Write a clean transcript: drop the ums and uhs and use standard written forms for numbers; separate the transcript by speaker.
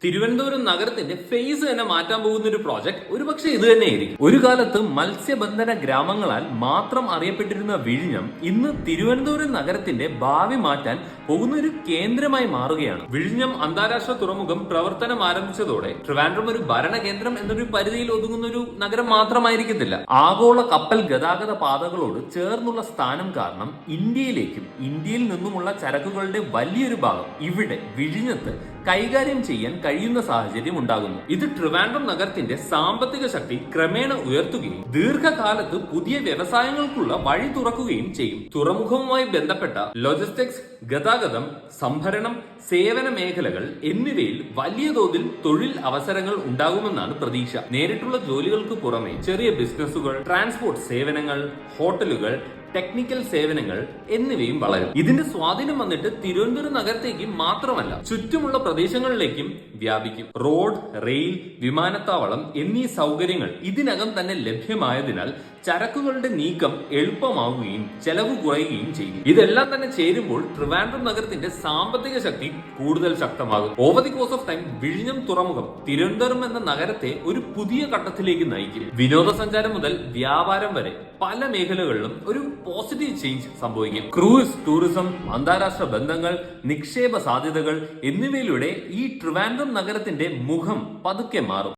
Speaker 1: തിരുവനന്തപുരം നഗരത്തിന്റെ ഫേസ് തന്നെ മാറ്റാൻ പോകുന്ന ഒരു പ്രോജക്ട് ഒരുപക്ഷെ ഇത് തന്നെയായിരിക്കും. ഒരു കാലത്ത് മത്സ്യബന്ധന ഗ്രാമങ്ങളാൽ മാത്രം അറിയപ്പെട്ടിരുന്ന വിഴിഞ്ഞം ഇന്ന് തിരുവനന്തപുരം നഗരത്തിന്റെ ഭാവി മാറ്റാൻ പോകുന്ന ഒരു കേന്ദ്രമായി മാറുകയാണ്. വിഴിഞ്ഞം അന്താരാഷ്ട്ര തുറമുഖം പ്രവർത്തനം ആരംഭിച്ചതോടെ ട്രിവാൻഡ്രം ഒരു ഭരണ കേന്ദ്രം എന്നൊരു പരിധിയിൽ ഒതുങ്ങുന്ന ഒരു നഗരം മാത്രമായിരിക്കത്തില്ല. ആഗോള കപ്പൽ ഗതാഗത പാതകളോട് ചേർന്നുള്ള സ്ഥാനം കാരണം ഇന്ത്യയിൽ നിന്നുമുള്ള ചരക്കുകളുടെ വലിയൊരു ഭാഗം ഇവിടെ വിഴിഞ്ഞത്ത് കൈകാര്യം ചെയ്യാൻ കഴിയുന്ന സാഹചര്യം ഉണ്ടാകുന്നു. ഇത് ട്രിവാൻഡ്രം നഗരത്തിന്റെ സാമ്പത്തിക ശക്തി ക്രമേണ ഉയർത്തുകയും ദീർഘകാലത്ത് പുതിയ വ്യവസായങ്ങൾക്കുള്ള വഴി തുറക്കുകയും ചെയ്യും. തുറമുഖവുമായി ബന്ധപ്പെട്ട ലോജിസ്റ്റിക്സ്, ഗതാഗതം, സംഭരണം, സേവന മേഖലകൾ എന്നിവയിൽ വലിയ തോതിൽ തൊഴിൽ അവസരങ്ങൾ ഉണ്ടാകുമെന്നാണ് പ്രതീക്ഷ. നേരിട്ടുള്ള ജോലികൾക്ക് പുറമെ ചെറിയ ബിസിനസ്സുകൾ, ട്രാൻസ്പോർട്ട് സേവനങ്ങൾ, ഹോട്ടലുകൾ, ടെക്നിക്കൽ സേവനങ്ങൾ എന്നിവയും വളരും. ഇതിന്റെ സ്വാധീനം വന്നിട്ട് തിരുവനന്തപുരം നഗരത്തേക്ക് മാത്രമല്ല ചുറ്റുമുള്ള പ്രദേശങ്ങളിലേക്കും വ്യാപിക്കും. റോഡ്, റെയിൽ, വിമാനത്താവളം എന്നീ സൗകര്യങ്ങൾ ഇതിനകം തന്നെ ലഭ്യമായതിനാൽ ചരക്കുകളുടെ നീക്കം എളുപ്പമാവുകയും ചെലവ് കുറയുകയും ചെയ്യും. ഇതെല്ലാം തന്നെ ചേരുമ്പോൾ ട്രിവാൻഡ്രം നഗരത്തിന്റെ സാമ്പത്തിക ശക്തി കൂടുതൽ ശക്തമാകും. Over the course of time വിഴിഞ്ഞം തുറമുഖം തിരുവനന്തപുരം എന്ന നഗരത്തെ ഒരു പുതിയ ഘട്ടത്തിലേക്ക് നയിക്കും. വിനോദസഞ്ചാരം മുതൽ വ്യാപാരം വരെ പല മേഖലകളിലും ഒരു പോസിറ്റീവ് ചേഞ്ച് സംഭവിക്കും. ക്രൂയിസ് ടൂറിസം, അന്താരാഷ്ട്ര ബന്ധങ്ങൾ, നിക്ഷേപ സാധ്യതകൾ എന്നിവയിലൂടെ ഈ ട്രിവാൻഡ്രം നഗരത്തിന്റെ മുഖം പതുക്കെ മാറും.